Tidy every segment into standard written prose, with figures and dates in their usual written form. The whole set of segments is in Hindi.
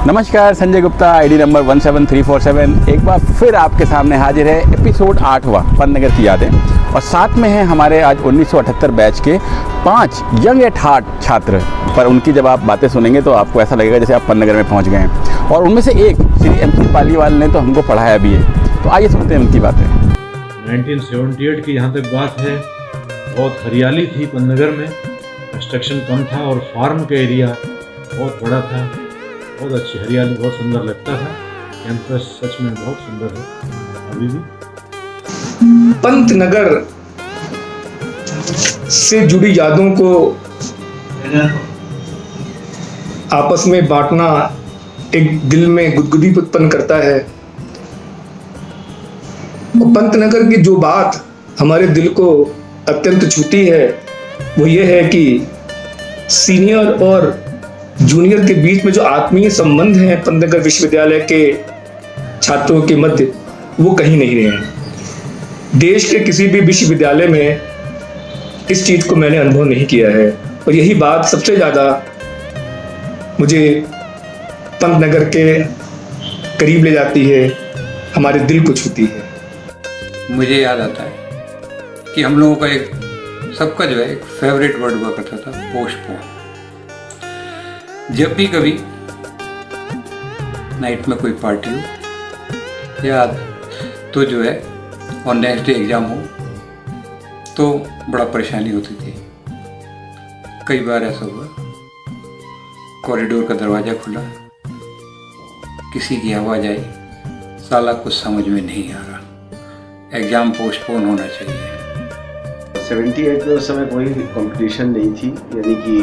नमस्कार, संजय गुप्ता, आईडी नंबर 17347 एक बार फिर आपके सामने हाजिर है। एपिसोड 8वां पंतनगर की यादें, और साथ में हैं हमारे आज 1978 बैच के 5 यंग एट हार्ट छात्र। पर उनकी जब आप बातें सुनेंगे तो आपको ऐसा लगेगा जैसे आप पंतनगर में पहुंच गए हैं। और उनमें से एक श्री MC पालीवाल ने तो हमको पढ़ाया भी है। तो आइए सुनते हैं उनकी बातें। 1978 की यहाँ तक बात है, बहुत हरियाली थी पंतनगर में, कंस्ट्रक्शन कम था और फार्म का एरिया बहुत बड़ा था, बहुत अच्छी हरियाली, बहुत सुंदर लगता था। कैंपस सच में बहुत सुंदर है अभी भी। पंतनगर से जुड़ी यादों को आपस में बांटना एक दिल में गुदगुदी उत्पन्न करता है। और पंतनगर की जो बात हमारे दिल को अत्यंत छूती है वो ये है कि सीनियर और जूनियर के बीच में जो आत्मीय संबंध है पंतनगर विश्वविद्यालय के छात्रों के मध्य, वो कहीं नहीं रहे हैं। देश के किसी भी विश्वविद्यालय में इस चीज को मैंने अनुभव नहीं किया है। और यही बात सबसे ज्यादा मुझे पंतनगर के करीब ले जाती है, हमारे दिल को छूती है। मुझे याद आता है कि हम लोगों का एक सबका जो है एक फेवरेट वर्ड हुआ करता था, पोस्टपोन। जब भी कभी नाइट में कोई पार्टी हो या तो जो है और नेक्स्ट डे एग्ज़ाम हो तो बड़ा परेशानी होती थी। कई बार ऐसा हुआ, कॉरिडोर का दरवाज़ा खुला, किसी की आवाज़ आई, साला कुछ समझ में नहीं आ रहा, एग्ज़ाम पोस्टपोन होना चाहिए। 78 में उस समय कोई कंपटीशन नहीं थी, यानी कि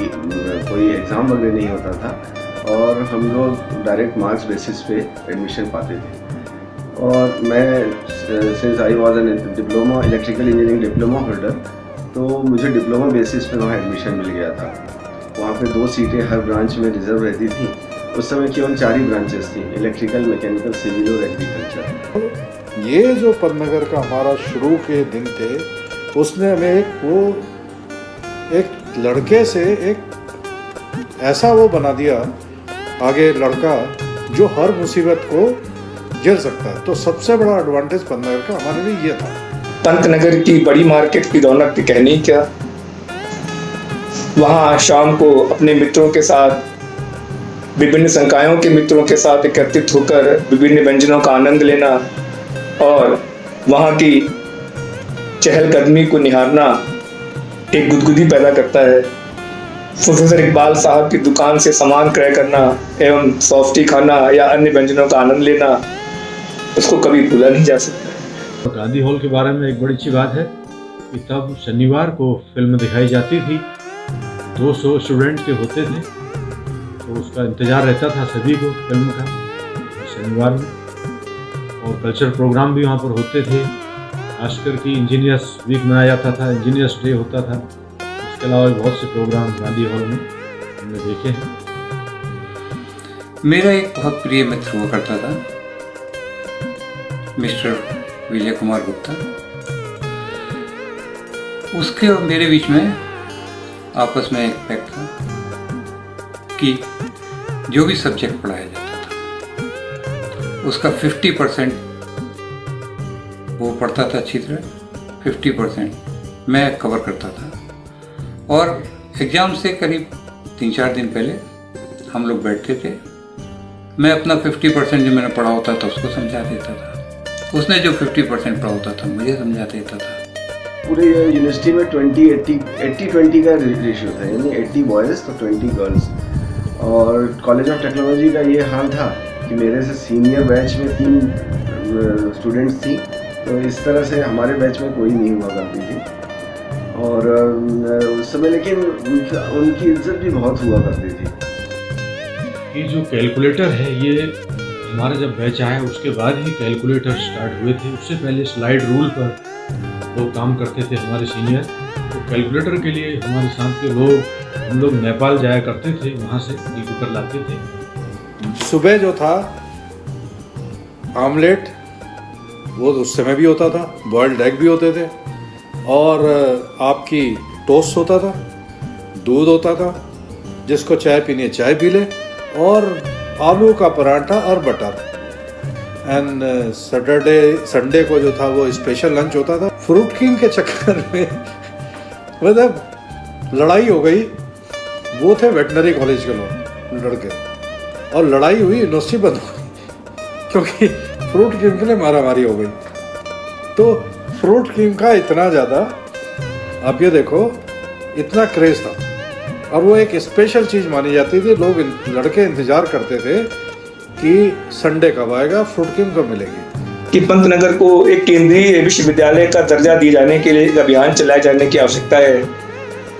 कोई एग्ज़ाम वगैरह नहीं होता था और हम लोग डायरेक्ट मार्क्स बेसिस पे एडमिशन पाते थे। और मैं since I was an diploma electrical engineering diploma holder, तो मुझे डिप्लोमा बेसिस पे वहाँ एडमिशन मिल गया था। वहाँ पे 2 सीटें हर ब्रांच में रिजर्व रहती थी। उस समय केवल 4 ही ब्रांचेस थी, इलेक्ट्रिकल, मैकेनिकल, सिविल और एग्रीकल्चर। ये जो पंतनगर का हमारा शुरू के दिन थे, उसने हमें एक लड़के से एक ऐसा वो बना दिया, आगे लड़का जो हर मुसीबत को झेल सकता है। तो सबसे बड़ा एडवांटेज पंतनगर का हमारे लिए ये था। पंतनगर की बड़ी मार्केट की रौनक की कहनी क्या। वहाँ शाम को अपने मित्रों के साथ, विभिन्न संकायों के मित्रों के साथ एकत्रित होकर विभिन्न व्यंजनों का आनंद लेना और वहाँ की चहलकदमी को निहारना एक गुदगुदी पैदा करता है। प्रोफेसर इकबाल साहब की दुकान से सामान क्रय करना एवं सॉफ्टी खाना या अन्य व्यंजनों का आनंद लेना, उसको कभी भूला नहीं जा सकता। गांधी हॉल के बारे में एक बड़ी अच्छी बात है कि तब शनिवार को फिल्म दिखाई जाती थी, 200 स्टूडेंट के होते थे, तो उसका इंतज़ार रहता था सभी को फिल्म का शनिवार में। और कल्चर प्रोग्राम भी वहाँ पर होते थे, खासकर कि इंजीनियर्स वीक मनाया जाता था, इंजीनियर्स डे होता था। इसके अलावा बहुत से प्रोग्राम गांधी हॉल में हमने देखे हैं। मेरा एक बहुत प्रिय मित्र हुआ करता था, मिस्टर विजय कुमार गुप्ता। उसके और मेरे बीच में आपस में एक पैक्ट था कि जो भी सब्जेक्ट पढ़ाया जाता था उसका 50% वो पढ़ता था अच्छी तरह, 50% मैं कवर करता था। और एग्ज़ाम से करीब 3-4 दिन पहले हम लोग बैठते थे, मैं अपना 50% जो मैंने पढ़ा होता था उसको समझा देता था, उसने जो 50% पढ़ा होता था मुझे समझा देता था। पूरे यूनिवर्सिटी में 80-20 का रेशियो था, यानी 80 बॉयज़ तो 20 गर्ल्स। और कॉलेज ऑफ टेक्नोलॉजी का ये हाल था कि मेरे से सीनियर बैच में 3 स्टूडेंट्स थी, तो इस तरह से हमारे बैच में कोई नहीं हुआ करती थी। और उस समय लेकिन उनकी इज्जत भी बहुत हुआ करती थी। ये जो कैलकुलेटर है, ये हमारा जब बैच आया उसके बाद ही कैलकुलेटर स्टार्ट हुए थे। उससे पहले स्लाइड रूल पर लोग काम करते थे हमारे सीनियर। तो कैलकुलेटर के लिए हमारे साथ के लोग, हम लोग नेपाल जाया करते थे, वहाँ से कैलकुलेटर लाते थे। सुबह जो था आमलेट वो उस समय भी होता था, बॉइल्ड एग भी होते थे, और आपकी टोस्ट होता था, दूध होता था, जिसको चाय पीनी है चाय पी ले, और आलू का पराठा और बटर। एंड संडे को जो था वो स्पेशल लंच होता था। फ्रूट किंग के चक्कर में मतलब लड़ाई हो गई। वो थे वेटनरी कॉलेज के लोग लड़के, और लड़ाई हुई, यूनिवर्सिटी बंद हो गई क्योंकि फ्रूट किंग के लिए मारामारी हो गई। तो फ्रूट किंग का इतना ज़्यादा, आप ये देखो, इतना क्रेज था, और वो एक स्पेशल चीज़ मानी जाती थी। लोग लड़के इंतज़ार करते थे कि संडे कब आएगा, फ्रूट किंग कब मिलेगी। कि पंतनगर को एक केंद्रीय विश्वविद्यालय का दर्जा दिए जाने के लिए एक अभियान चलाए जाने की आवश्यकता है,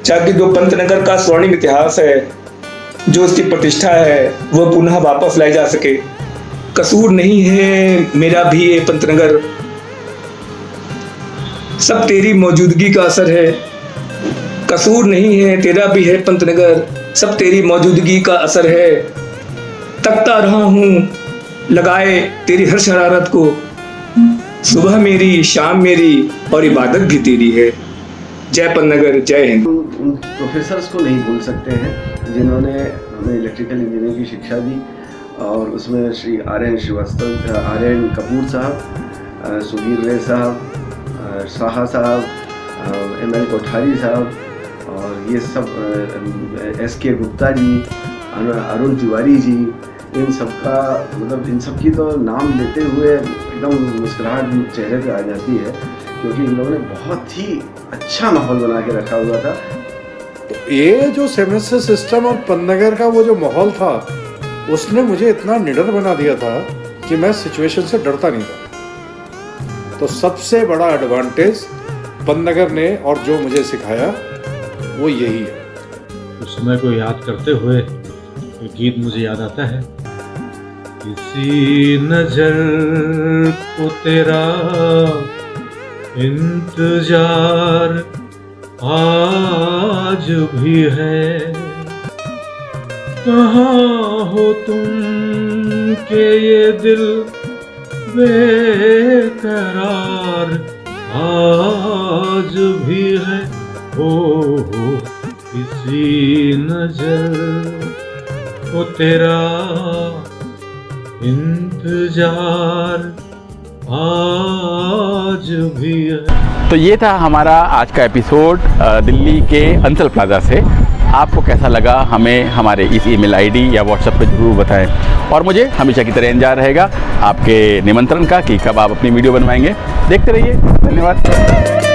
ताकि जो पंतनगर का स्वर्णिम इतिहास है, जो उसकी प्रतिष्ठा है, वो पुनः वापस लाई जा सके। कसूर नहीं है मेरा भी ये पंतनगर, सब तेरी मौजूदगी का असर है। कसूर नहीं है तेरा भी है पंतनगर, सब तेरी मौजूदगी का असर है। तकता रहा हूँ लगाए तेरी हर शरारत को, सुबह मेरी शाम मेरी और इबादत भी तेरी है। जय पंतनगर, जय हिंद। उन प्रोफेसर्स को नहीं भूल सकते हैं जिन्होंने हमें इलेक्ट्रिकल इंजीनियरिंग की शिक्षा दी, और उसमें श्री आर.एन. श्रीवास्तव, आर.एन. कपूर साहब, सुधीर रे साहब, शाह साहब, M.L. कोठारी साहब, और ये सब S.K. गुप्ता जी, अरुण तिवारी जी, इन सब का मतलब इन सब की तो नाम लेते हुए एकदम मुस्कुराहट चेहरे पे आ जाती है, क्योंकि इन लोगों ने बहुत ही अच्छा माहौल बना के रखा हुआ था। तो ये जो सेमेस्टर सिस्टम और पंतनगर का वो जो माहौल था, उसने मुझे इतना निडर बना दिया था कि मैं सिचुएशन से डरता नहीं था। तो सबसे बड़ा एडवांटेज पंतनगर ने और जो मुझे सिखाया वो यही है। उस समय को याद करते हुए एक गीत मुझे याद आता है। किसी नजर को तेरा इंतजार आज भी है, कहाँ हो तुम के ये दिल बेकरार आज भी है। हो किसी नजर को तेरा इंतजार आज भी है। तो ये था हमारा आज का एपिसोड दिल्ली के अंचल प्लाजा से। आपको कैसा लगा हमें हमारे इस ईमेल आईडी या व्हाट्सएप पे ज़रूर बताएं, और मुझे हमेशा की तरह इंतजार रहेगा आपके निमंत्रण का कि कब आप अपनी वीडियो बनवाएंगे। देखते रहिए, धन्यवाद।